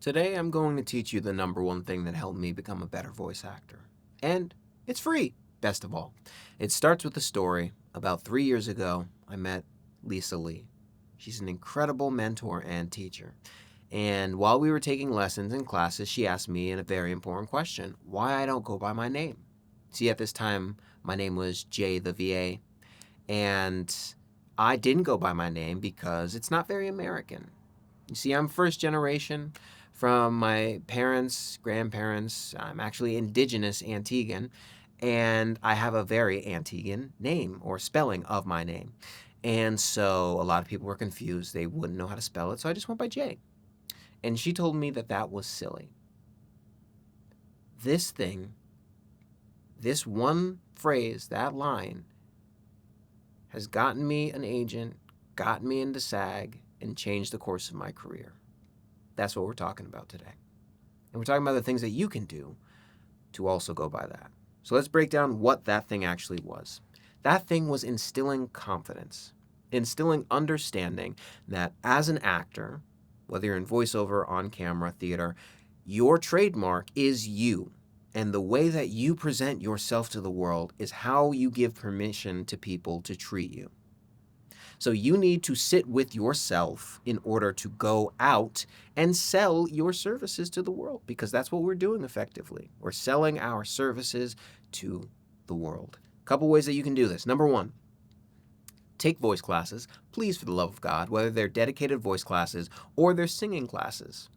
Today I'm going to teach you the number one thing that helped me become a better voice actor. And it's free, best of all. It starts with a story. About 3 years ago, I met Lisa Lee. She's an incredible mentor and teacher. And while we were taking lessons in classes, she asked me a very important question: why I don't go by my name. See, at this time, my name was Jay the VA, and I didn't go by my name because it's not very American. You see, I'm first generation from my parents, grandparents. I'm actually indigenous Antiguan, and I have a very Antiguan name or spelling of my name. And so a lot of people were confused. They wouldn't know how to spell it, so I just went by Jay. And she told me that that was silly. This thing, this one phrase, that line, has gotten me an agent, got me into SAG, and changed the course of my career. That's what we're talking about today. And we're talking about the things that you can do to also go by that. So let's break down what that thing actually was. That thing was instilling confidence, instilling understanding that as an actor, whether you're in voiceover, on camera, theater, your trademark is you. And the way that you present yourself to the world is how you give permission to people to treat you. So you need to sit with yourself in order to go out and sell your services to the world, because that's what we're doing effectively. We're selling our services to the world. A couple ways that you can do this. Number one, take voice classes, please, for the love of God, whether they're dedicated voice classes or they're singing classes.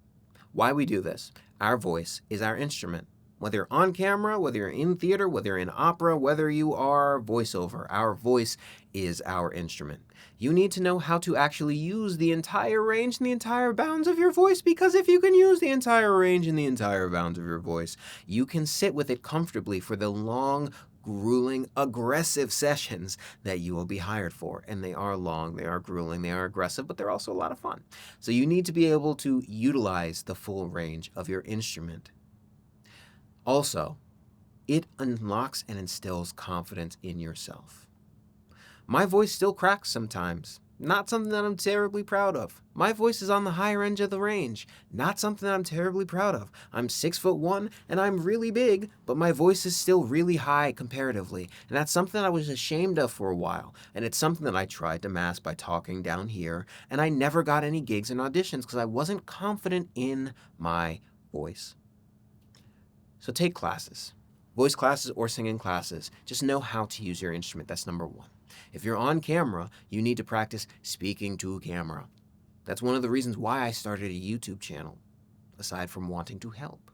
Why we do this? Our voice is our instrument. Whether you're on camera, whether you're in theater, whether you're in opera, whether you are voiceover, our voice is our instrument. You need to know how to actually use the entire range and the entire bounds of your voice, because if you can use the entire range and the entire bounds of your voice, you can sit with it comfortably for the long, grueling, aggressive sessions that you will be hired for. And they are long, they are grueling, they are aggressive, but they're also a lot of fun. So you need to be able to utilize the full range of your instrument. Also, it unlocks and instills confidence in yourself. My voice still cracks sometimes. Not something that I'm terribly proud of. My voice is on the higher end of the range. Not something that I'm terribly proud of. I'm 6'1" and I'm really big, but my voice is still really high comparatively. And that's something I was ashamed of for a while. And it's something that I tried to mask by talking down here. And I never got any gigs and auditions because I wasn't confident in my voice. So take classes, voice classes or singing classes. Just know how to use your instrument. That's number one. If you're on camera, you need to practice speaking to camera. That's one of the reasons why I started a YouTube channel, aside from wanting to help.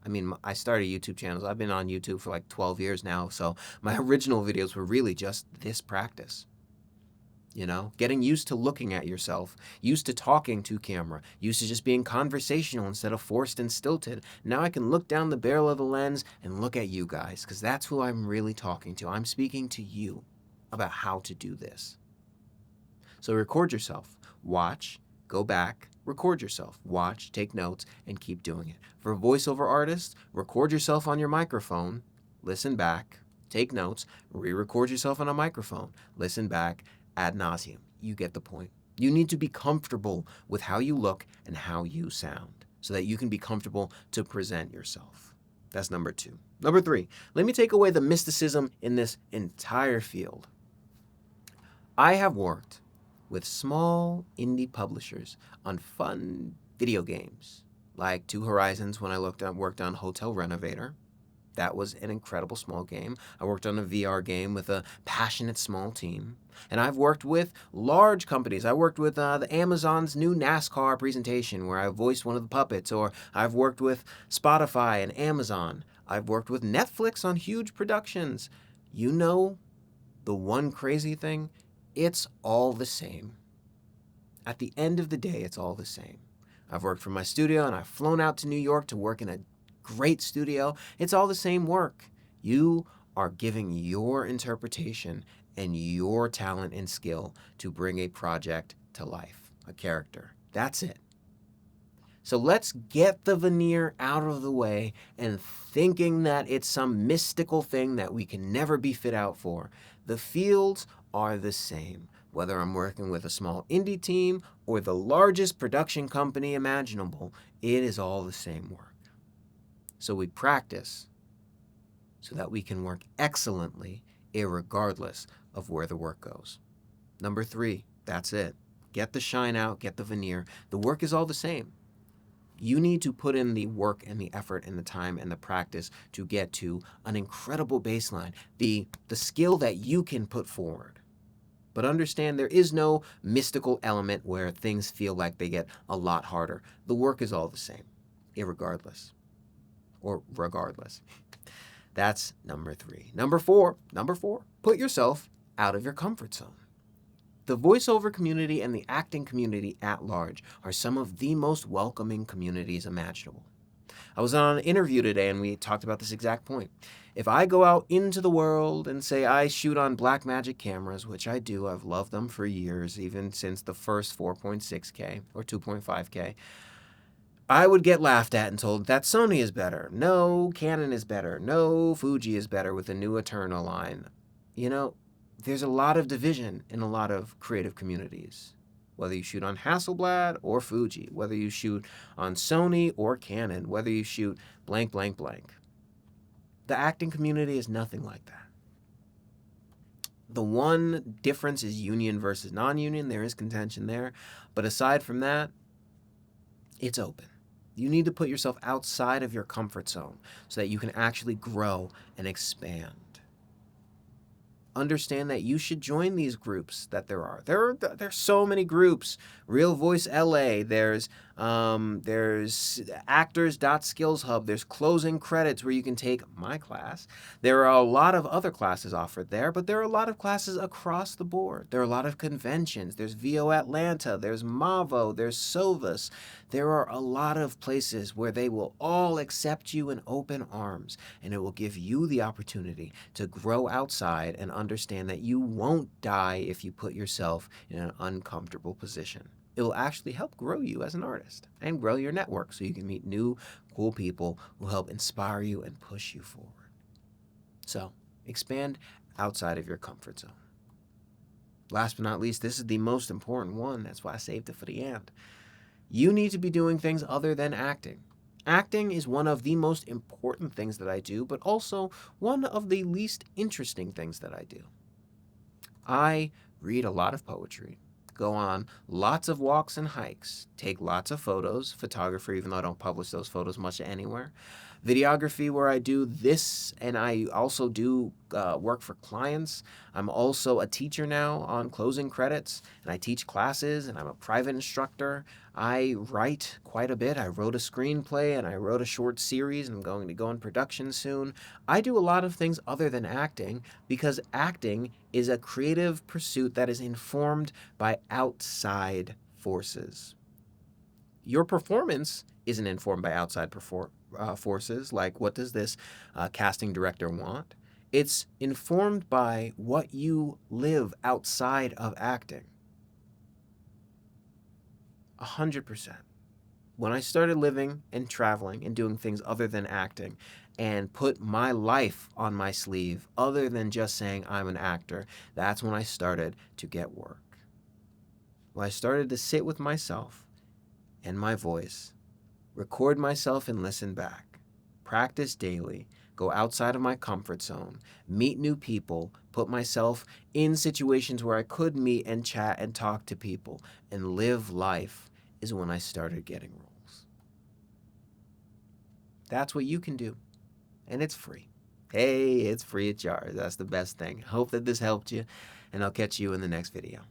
I mean, I started YouTube channels. I've been on YouTube for like 12 years now, so my original videos were really just this practice. You know, getting used to looking at yourself, used to talking to camera, used to just being conversational instead of forced and stilted. Now I can look down the barrel of the lens and look at you guys, because that's who I'm really talking to. I'm speaking to you about how to do this. So record yourself, watch, go back, record yourself, watch, take notes, and keep doing it. For voiceover artists, record yourself on your microphone, listen back, take notes, re-record yourself on a microphone, listen back, ad nauseum. You get the point. You need to be comfortable with how you look and how you sound so that you can be comfortable to present yourself. That's number two. Number three, let me take away the mysticism in this entire field. I have worked with small indie publishers on fun video games, like Two Horizons when I worked on Hotel Renovator. That was an incredible small game. I worked on a VR game with a passionate small team. And I've worked with large companies. I worked with the Amazon's new NASCAR presentation where I voiced one of the puppets, or I've worked with Spotify and Amazon. I've worked with Netflix on huge productions. You know, the one crazy thing, it's all the same. At the end of the day, it's all the same. I've worked from my studio and I've flown out to New York to work in a great studio. It's all the same work. You are giving your interpretation and your talent and skill to bring a project to life, a character. That's it. So let's get the veneer out of the way and thinking that it's some mystical thing that we can never be fit out for. The fields are the same. Whether I'm working with a small indie team or the largest production company imaginable, it is all the same work. So we practice so that we can work excellently, irregardless of where the work goes. Number 3, that's it. Get the shine out, get the veneer. The work is all the same. You need to put in the work and the effort and the time and the practice to get to an incredible baseline, the skill that you can put forward. But understand there is no mystical element where things feel like they get a lot harder. The work is all the same, irregardless or regardless. That's number 3. Number four, put yourself out of your comfort zone. The voiceover community and the acting community at large are some of the most welcoming communities imaginable. I was on an interview today and we talked about this exact point. If I go out into the world and say I shoot on Blackmagic cameras, which I do, I've loved them for years, even since the first 4.6K or 2.5K, I would get laughed at and told that Sony is better. No, Canon is better. No, Fuji is better with the new Eterna line. You know, there's a lot of division in a lot of creative communities. Whether you shoot on Hasselblad or Fuji, whether you shoot on Sony or Canon, whether you shoot blank, blank, blank. The acting community is nothing like that. The one difference is union versus non-union. There is contention there. But aside from that, it's open. You need to put yourself outside of your comfort zone so that you can actually grow and expand. Understand that you should join these groups that there are. There's so many groups. Real Voice LA. There's Actors.Skills Hub. There's Closing Credits where you can take my class. There are a lot of other classes offered there, but there are a lot of classes across the board. There are a lot of conventions. There's VO Atlanta. There's Mavo. There's Sovus. There are a lot of places where they will all accept you in open arms, and it will give you the opportunity to grow outside and understand that you won't die if you put yourself in an uncomfortable position. It will actually help grow you as an artist and grow your network so you can meet new, cool people who help inspire you and push you forward. So, expand outside of your comfort zone. Last but not least, this is the most important one. That's why I saved it for the end. You need to be doing things other than acting. Acting is one of the most important things that I do, but also one of the least interesting things that I do. I read a lot of poetry, go on lots of walks and hikes, take lots of photos, photography, even though I don't publish those photos much anywhere, videography where I do this, and I also do work for clients. I'm also a teacher now on Closing Credits, and I teach classes, and I'm a private instructor. I write quite a bit. I wrote a screenplay, and I wrote a short series, and I'm going to go in production soon. I do a lot of things other than acting because acting is a creative pursuit that is informed by outside forces. Your performance isn't informed by outside forces, like what does this casting director want? It's informed by what you live outside of acting. 100%. When I started living and traveling and doing things other than acting and put my life on my sleeve other than just saying I'm an actor, that's when I started to get work. When I started to sit with myself and my voice, record myself and listen back, practice daily, go outside of my comfort zone, meet new people, put myself in situations where I could meet and chat and talk to people and live life is when I started getting roles. That's what you can do, and it's free. Hey, it's free of charge. That's the best thing. Hope that this helped you, and I'll catch you in the next video.